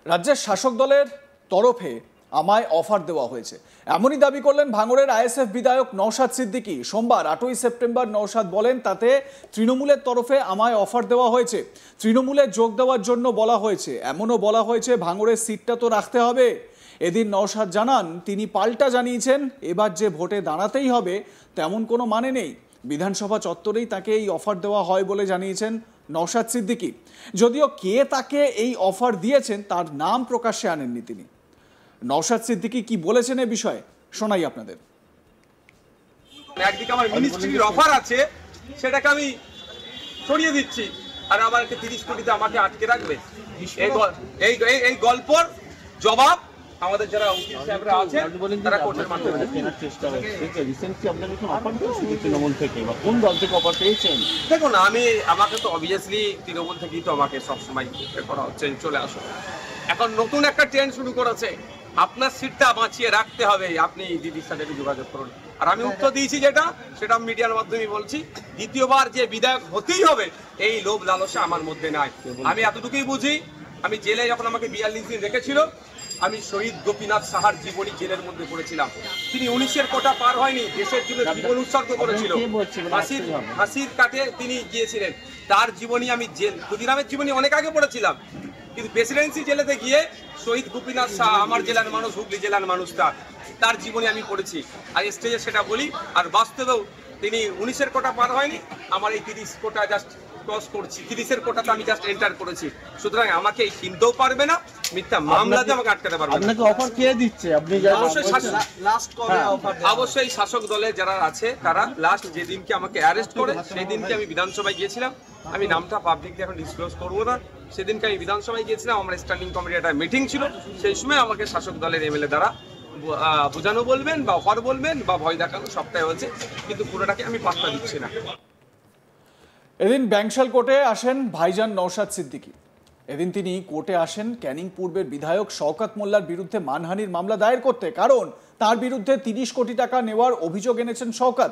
রাজ্যের শাসক দলের তরফে আমায় অফার দেওয়া হয়েছে, এমনই দাবি করলেন ভাঙড়ের আইএসএফ বিধায়ক নওশাদ সিদ্দিকী। সোমবার 8ই সেপ্টেম্বর নওশাদ বলেন, তাতে তৃণমূলের তরফে আমায় অফার দেওয়া হয়েছে, তৃণমূলে যোগ দেওয়ার জন্য বলা হয়েছে, এমনও বলা হয়েছে ভাঙড়ের সিটটা তো রাখতে হবে। এদিন নওশাদ জানান, তিনি পাল্টা জানিয়েছেন এবার যে ভোটে দাঁড়াতেই হবে তেমন কোনো মানে নেই। বিধানসভা চত্বরেই তাকে এই অফার দেওয়া হয় বলে জানিয়েছেন নওশাদ সিদ্দিকী। যদিও কে তাকে এই অফার দিয়েছেন তার নাম প্রকাশ্যে আনেননি তিনি। নওশাদ সিদ্দিকী কি বলেছেন এ বিষয়ে শোনাই আপনাদের। একদিকে আমার মিনিস্ট্রির অফার আছে, সেটাকে আমি সরিয়ে দিচ্ছি, আর আমাকে 30 কোটিতে আমাকে আটকে রাখবে। এই গল্পর জবাব আমাদের যারা উকিল সাহেবরা আছেন তারা কোর্টের মাধ্যমে কেনার চেষ্টা হচ্ছে। রিসেন্টলি আপনাদের কোনো অফার পেয়েছেন তৃণমূল থেকে, বা কোন দল থেকে অফার পেয়েছেন? দেখুন, আমাকে তো অবভিয়াসলি তৃণমূল থেকেই তো আমাকে সবসময় করা হচ্ছে, চলে আসো। এখন নতুন একটা ট্রেন্ড শুরু করেছে, আপনার সিটটা বাঁচিয়ে রাখতে হবে, আপনি দিদির সাথে যোগাযোগ করুন। আর আমি উত্তর দিয়েছি সেটা মিডিয়ার মাধ্যমে বলছি, দ্বিতীয়বার যে বিধায়ক হতেই হবে এই লোভ লালসা আমার মধ্যে নাই। আমি এতটুকুই বুঝি, আমি জেলে যখন আমাকে 42 দিন রেখেছিল, আমি শহীদ গোপীনাথ সাহার জীবনী জেলের মধ্যে পড়েছিলাম। তিনি 19-এর কোটা পার হয়নি, দেশের জন্য জীবন উৎসর্গ করেছিল, ফাঁসির কাটে তিনি গিয়েছিলেন। তার জীবনী আমি ক্ষুদিরামের জীবনী অনেক আগে পড়েছিলাম, কিন্তু প্রেসিডেন্সি জেলেতে গিয়ে শহীদ গোপীনাথ সাহা, আমার জেলার মানুষ, হুগলি জেলার মানুষ, তার জীবনী আমি পড়েছি, আর স্টেজে সেটা বলি। আর বাস্তবেও তিনি 19-এর কোটা পার হয়নি, আমার এই 30 কোটা জাস্ট ক্রস করছি, 30-এর কোটাতে আমি জাস্ট এন্টার করেছি। সুতরাং আমাকে এই কিনতেও পারবে না, মিথ্যা মামলাতে আমাকে আটকাতে পারবে না। আপনাকে অফার কে দিচ্ছে? আপনি অবশ্যই শাসক দলে যারা আছে তারা লাস্ট যেদিনকে আমাকে অ্যারেস্ট করে সেই দিনকে আমি বিধানসভায় গিয়েছিলাম। আমি নামটা পাবলিকলি এখন ডিসক্লোজ করবো না। সেদিনকে আমি বিধানসভায় গিয়েছিলাম, আমার স্ট্যান্ডিং কমিটির একটা মিটিং ছিল, সেই সময় আমাকে শাসক দলের এমএলএ দ্বারা বোঝানো বলবেন বা অফার বলবেন বা ভয় দেখানো সবটাই হয়েছে, কিন্তু পুরোটাকে আমি পাত্তা দিচ্ছি না। এদিন ব্যাংশাল কোর্টে আসেন ভাইজান নওশাদ সিদ্দিকী। এদিন তিনি কোর্টে আসেন ক্যানিং পূর্বের বিধায়ক শওকত মোল্লার বিরুদ্ধে মানহানির মামলা দায়ের করতে, কারণ তার বিরুদ্ধে 30 কোটি টাকা নেওয়ার অভিযোগ এনেছেন শওকত।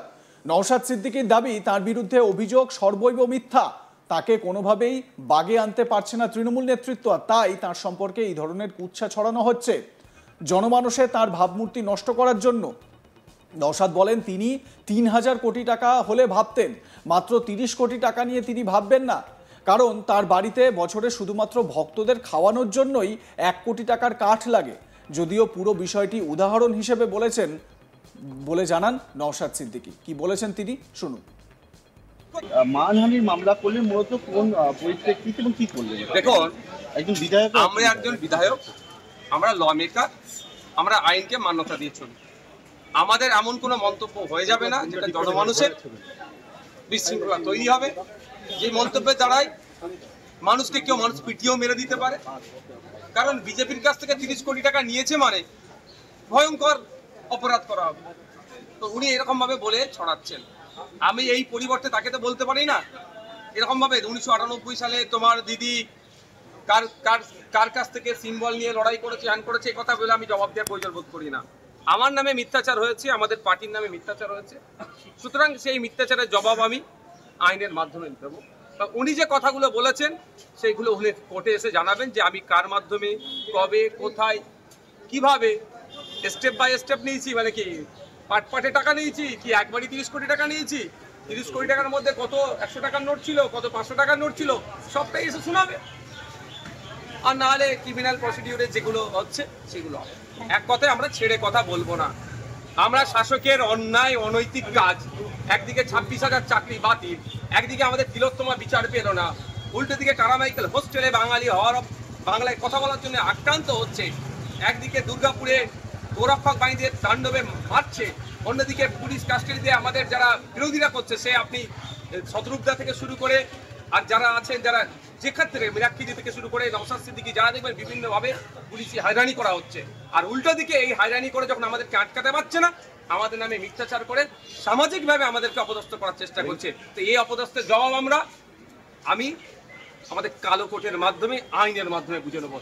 নওশাদ সিদ্দিকীর দাবি, তার বিরুদ্ধে অভিযোগ সর্বৈব মিথ্যা, তাকে কোনোভাবেই বাগে আনতে পারছে না তৃণমূল নেতৃত্ব, আর তাই তার সম্পর্কে এই ধরনের কুৎসা ছড়ানো হচ্ছে জনমানসে তার ভাবমূর্তি নষ্ট করার জন্য। নওশাদ বলেন, তিনি 3000 কোটি টাকা হলে ভাবতেন, মাত্র 30 কোটি টাকা নিয়ে তিনি ভাববেন না, কারণ তার বাড়িতে বছরে শুধুমাত্র ভক্তদের খাওয়ানোর জন্যই 1 কোটি টাকার কাঠ লাগে। যদিও পুরো বিষয়টি উদাহরণ হিসেবে বলেছেন বলে জানান নওশাদ সিদ্দিকী। কি বলেছেন তিনি শুনুন। মানহানির মামলা করলেন মূলত কোন পরিপ্রেক্ষিতে এবং কি করলেন? দেখুন, একজন বিধায়ক, আমরা একজন বিধায়ক, আমরা ল মেকার, আমরা আইনকে মান্যতা দিয়ে চলি। আমাদের এমন কোনো মন্তব্য হয়ে যাবে না যেটা জনমানুষের বিশৃঙ্খলা তৈরি হবে, যে মন্তব্যের দ্বারাই মানুষকে মানুষ পিটিয়েও মেরে দিতে পারে। কারণ বিজেপির কাছ থেকে 30 কোটি টাকা নিয়েছে মানে ভয়ঙ্কর অপরাধ করা হবে, তো উনি এরকম ভাবে বলে ছড়াচ্ছেন। আমি এই পরিবর্তে তাকে তো বলতে পারি না এরকম ভাবে 1998 সালে তোমার দিদি কার কাছ থেকে সিম্বল নিয়ে লড়াই করেছে, হ্যান করেছে, এই কথা বলে আমি জবাব দেওয়ার প্রয়োজন বোধ করি না। আমার নামে মিথ্যাচার হয়েছে, আমাদের পার্টির নামে মিথ্যাচার হয়েছে, সুতরাং সেই মিথ্যাচারের জবাব আমি আইনের মাধ্যমে দেবো। উনি যে কথাগুলো বলেছেন সেইগুলো উনি কোর্টে এসে জানাবেন, যে আমি কার মাধ্যমে, কবে, কোথায়, কিভাবে স্টেপ বাই স্টেপ নিয়েছি, মানে কি পাটে টাকা নিয়েছি, কি একবারই 30 কোটি টাকা নিয়েছি, 30 কোটি টাকার মধ্যে কত 100 টাকার নোট ছিল, কত 500 টাকার নোট ছিল, সবটাই এসে শোনাবে। আর নাহলে ক্রিমিনাল প্রসিডিউরে যেগুলো হচ্ছে সেগুলো হবে। এক কথায় আমরা ছেড়ে কথা বলবো না। আমরা শাসকের অন্যায় অনৈতিক কাজ, একদিকে 26,000 চাকরি বাতিল, একদিকে আমাদের তিলোত্তমা বিচার পেল না, উল্টো দিকে কারামাইকেল হোস্টেলে বাঙালি হওয়ার বাংলায় কথা বলার জন্য আক্রান্ত হচ্ছে, একদিকে দুর্গাপুরে গোরক্ষক বাহিনীদের তাণ্ডবে মারছে, অন্যদিকে পুলিশ কাস্টাডিতে আমাদের যারা বিরোধীরা করছে, সে আপনি শত্রুঘ্না থেকে শুরু করে আর যারা আছেন, যারা যে ক্ষেত্রে মিরাক্ষিজি থেকে শুরু করে নওশাদ সিদ্দিকী, যারা দেখবেন বিভিন্নভাবে পুলিশি হয়রানি করা হচ্ছে। আর উল্টো দিকে এই হয়রানি করে যখন আমাদেরকে আটকাতে পারছে না, আমাদের নামে মিথ্যাচার করে সামাজিকভাবে আমাদেরকে অপদস্থ করার চেষ্টা করছে। তো এই অপদস্থের জবাব আমি আমাদের কালো কোটের মাধ্যমে, আইনের মাধ্যমে বুঝে নেবো।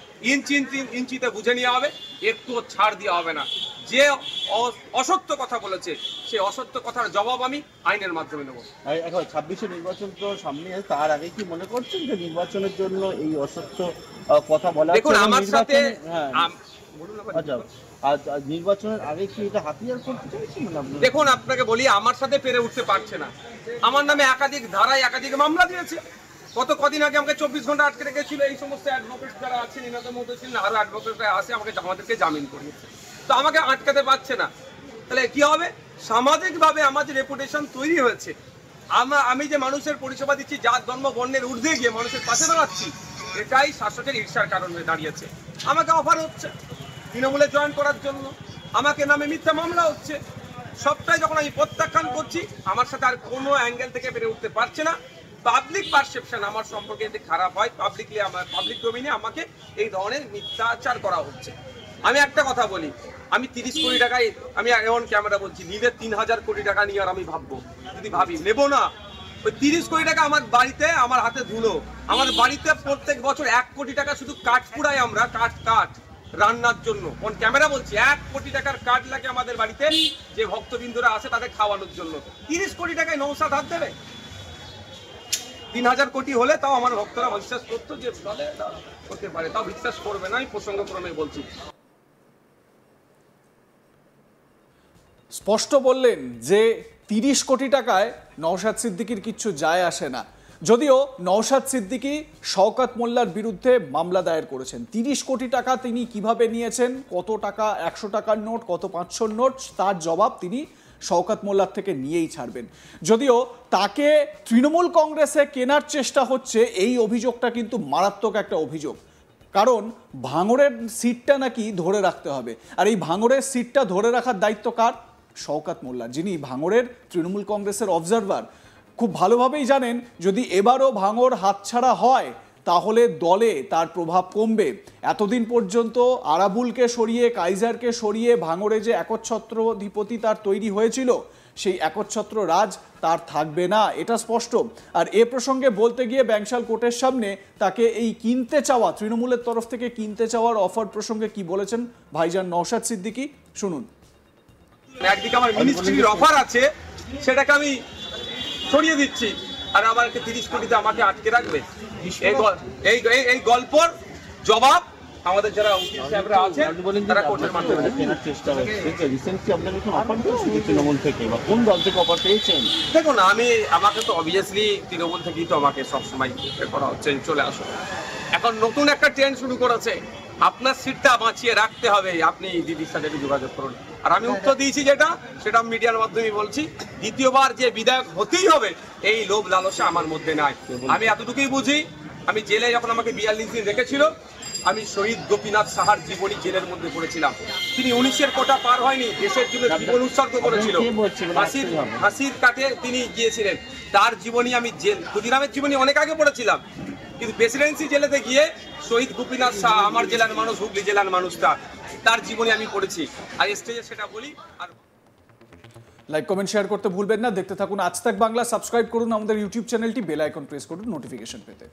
ইঞ্চিতে বুঝে নেওয়া হবে, একটু ছাড় দেওয়া হবে না। যে অসত্য কথা বলেছে সেই অসত্য কথার জবাব আমি আইনের মাধ্যমে নেবো। এখন 26-এ নির্বাচন তো সামনে আছে, তার আগে কি মনে করছেন যে নির্বাচনের জন্য এই অসত্য কথা বলা? দেখুন আমার সাথে আচ্ছা, আর নির্বাচনের আগে কি এটা হাতিয়ার করতে চাইছেন? দেখুন আপনাকে বলি, আমার সাথে পেরে উঠতে পারছে না। আমার নামে একাধিক ধারায় একাধিক মামলা দিয়েছে। কদিন আগে আমাকে 24 ঘন্টা আটকে রেখেছিল। এই সমস্ত অ্যাডভোকেট যারা আছেন, এনাদের মধ্যে ছিলেন আরো অ্যাডভোকেটরা আছে, আমাদেরকে জামিন করিয়েছে। তো আমাকে আটকাতে পারছে না। তাহলে কি হবে? সামাজিকভাবে আমার যে রেপুটেশন তৈরি হয়েছে, আমি যে মানুষের পরিষেবা দিচ্ছি, জাত ধর্ম বর্ণের ঊর্ধ্বে গিয়ে মানুষের পাশে দাঁড়াচ্ছি, এটাই শাসকের ঈর্ষার কারণ হয়ে দাঁড়িয়েছে। আমাকে অফার হচ্ছে তৃণমূলে জয়েন করার জন্য, আমাকে নামে মিথ্যা মামলা হচ্ছে। সবটাই যখন আমি প্রত্যাখ্যান করছি, আমার সাথে আর কোনো অ্যাঙ্গেল থেকে বেড়ে উঠতে পারছে না। পাবলিক পারসেপশন আমার সম্পর্কে যদি খারাপ হয়, পাবলিক ডোমেইনে আমাকে এই ধরনের মিথ্যাচার করা হচ্ছে। আমি একটা কথা বলি, আমি 30 কোটি টাকায়, আমি এখন ক্যামেরা বলছি, নিলে 3000 কোটি টাকা নিয়ে আর আমি ভাববো? যদি ভাবি নেবো না। ওই 30 কোটি টাকা আমার বাড়িতে, আমার হাতে ধুলো। আমার বাড়িতে প্রত্যেক বছর 1 কোটি টাকা শুধু কাঠ পুড়াই আমরা, কাঠ রান্নার জন্য। কোন ক্যামেরা বলছি, 1 কোটি টাকার কাঠ লাগে আমাদের বাড়িতে, যে ভক্তবিন্দুরা আছে তাদের খাওয়ানোর জন্য। 30 কোটি টাকায় নৌসাদ হাত দেবে? 3000 কোটি হলে তাও আমার ভক্তরা বিশ্বাস করতো যে করতে পারে, তাও বিশ্বাস করবে না। আমি প্রসঙ্গক্রমে বলছি। স্পষ্ট বললেন যে 30 কোটি টাকায় নওশাদ সিদ্দিকীর কিচ্ছু যায় আসে না। যদিও নওশাদ সিদ্দিকী শওকত মোল্লার বিরুদ্ধে মামলা দায়ের করেছেন। 30 কোটি টাকা তিনি কিভাবে নিয়েছেন, কত টাকা 100 টাকার নোট, কত 500 নোট, তার জবাব তিনি শওকত মোল্লার থেকে নিয়েই ছাড়বেন। যদিও তাকে তৃণমূল কংগ্রেসে কেনার চেষ্টা হচ্ছে, এই অভিযোগটা কিন্তু মারাত্মক একটা অভিযোগ। কারণ ভাঙড়ের সিটটা নাকি ধরে রাখতে হবে, আর এই ভাঙড়ের সিটটা ধরে রাখার দায়িত্ব কার? শওকত মোল্লা, যিনি ভাঙড়ের তৃণমূল কংগ্রেসের অবজারভার। খুব ভালোভাবেই জানেন যদি এবারও ভাঙড় হাতছাড়া হয় তাহলে দলে তার প্রভাব কমবে। এতদিন পর্যন্ত আরাবুলকে সরিয়ে, কাইজারকে সরিয়ে ভাঙড়ে যে একচ্ছত্রাধিপতি তার তৈরি হয়েছিল, সেই একচ্ছত্র রাজ তার থাকবে না, এটা স্পষ্ট। আর এ প্রসঙ্গে বলতে গিয়ে ব্যাংশাল কোর্টের সামনে তাকে এই কিনতে চাওয়া, তৃণমূলের তরফ থেকে কিনতে চাওয়ার অফার প্রসঙ্গে কি বলেছেন ভাইজান নওশাদ সিদ্দিকী, শুনুন। একদিকে আমার মিনিস্ট্রির অফার আছে, সেটাকে আমি সরিয়ে দিচ্ছি, আর আমাকে 30 কোটিতে আমাকে আটকে রাখবে। এই গল্পর জবাব আমাদের যারা উকিল সাহেবরা আছেন তারা কোর্টের মাধ্যমে কেনার চেষ্টা হচ্ছে। রিসেন্টলি আপনাদের কোনো অফার পেয়েছেন তৃণমূল থেকে, বা কোন দল থেকে অফার পেয়েছেন? দেখুন, আমাকে তো অবভিয়াসলি তৃণমূল থেকেই তো আমাকে সবসময় করা হচ্ছে, চলে আসো। এখন নতুন একটা ট্রেন্ড শুরু করেছে, আপনার সিটটা বাঁচিয়ে রাখতে হবে, আপনি দিদির সাথে একটু যোগাযোগ করুন। আর আমি উত্তর দিয়েছি সেটা মিডিয়ার মাধ্যমে বলছি, দ্বিতীয়বার যে বিধায়ক হতেই হবে এই লোভ লালসা আমার মধ্যে নাই। আমি এতটুকুই বুঝি, আমি জেলে যখন আমাকে 42 দিন রেখেছিল, আমি শহীদ গোপীনাথ সাহার জীবনী জেলের মধ্যে পড়েছিলাম। তিনি 19-এর কোটা পার হয়নি, দেশের জন্য জীবন উৎসর্গ করেছিল। ফাঁসির কাটে তিনি গিয়েছিলেন, তার জীবনী আমি ক্ষুদিরামের জীবনী অনেক আগে পড়েছিলাম, কিন্তু প্রেসিডেন্সি জেলেতে গিয়ে শহীদ গোপীনাথ সাহা, আমার জেলার মানুষ, হুগলি জেলার মানুষ, তার জীবনী আমি পড়েছি, আর স্টেজে সেটা বলি। আর লাইক, কমেন্ট, শেয়ার করতে ভুলবেন না। দেখতে থাকুন আজ তাক বাংলা। সাবস্ক্রাইব করুন আমাদের ইউটিউব চ্যানেলটি, বেল আইকন প্রেস করুন নোটিফিকেশন পেতে।